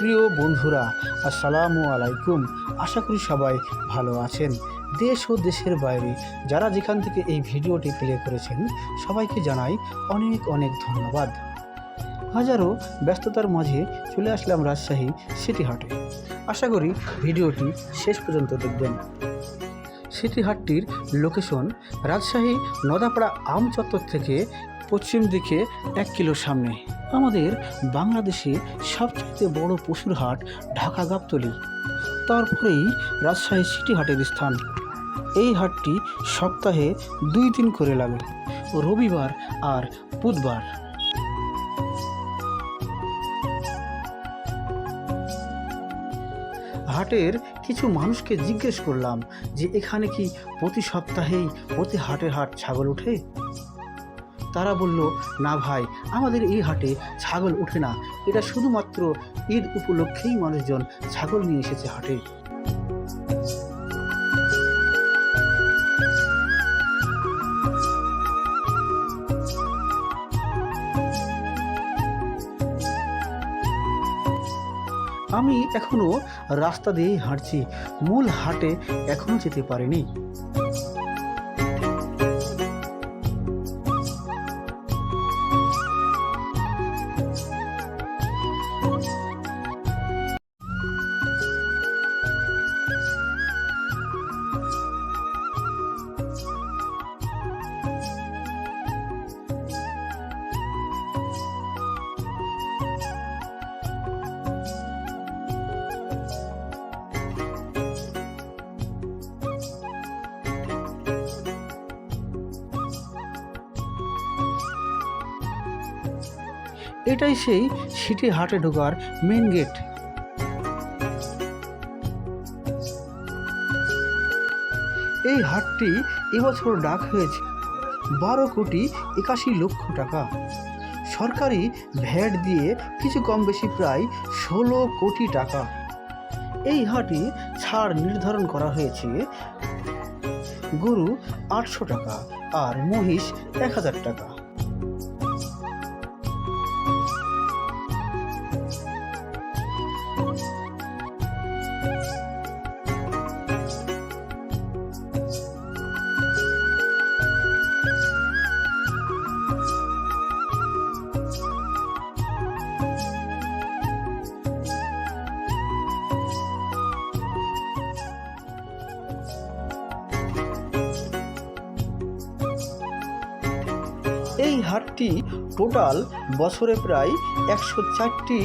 প্রিয় বন্ধুরা, আসসালামু আলাইকুম। আশা করি সবাই ভালো আছেন। দেশ ও দেশের বাইরে যারা যেখান থেকে এই ভিডিওটি প্লে করেছেন সবাইকে জানাই অনেক অনেক ধন্যবাদ। হাজারো ব্যস্ততার মাঝে চলে আসলাম রাজশাহী সিটি হাটে। আশা করি ভিডিওটি শেষ পর্যন্ত দেখবেন। সিটি হাটটির লোকেশন রাজশাহী নদাপাড়া আম চত্বর থেকে পশ্চিম দিকে 1 কিলো সামনে। আমাদের বাংলাদেশে সবচেয়ে বড় পশুর হাট ঢাকা গাবতলী, তারপরেই রাজশাহী সিটি হাটের স্থান। এই হাটটি সপ্তাহে 2 দিন করে লাগে, রবিবার আর বুধবার। হাটের কিছু মানুষকে জিজ্ঞেস করলাম যে এখানে কি প্রতি সপ্তাহেই প্রতি হাটের হাট ছাগল ওঠে? তারা বলল, না ভাই, আমাদের এই হাটে ছাগল ওঠে না, এটা শুধুমাত্র ঈদ উপলক্ষেই মানুষজন ছাগল নিয়ে এসেছে হাটে। আমি এখনো রাস্তা দিয়েই হাঁটছি, মূল হাটে এখনো যেতে পারিনি। এটাই সেই সিটি হাটে ঢোকার মেন গেট। এই হাটটি এবছর ডাক হয়েছে 12,81,00,000 টাকা। সরকারি ভ্যাট দিয়ে কিছু কম বেশি প্রায় 16 কোটি টাকা। এই হাটে ছাড় নির্ধারণ করা হয়েছে গরু 800 টাকা আর মহিষ 1000 টাকা। এই হাটটি টোটাল বছরে প্রায় 104টি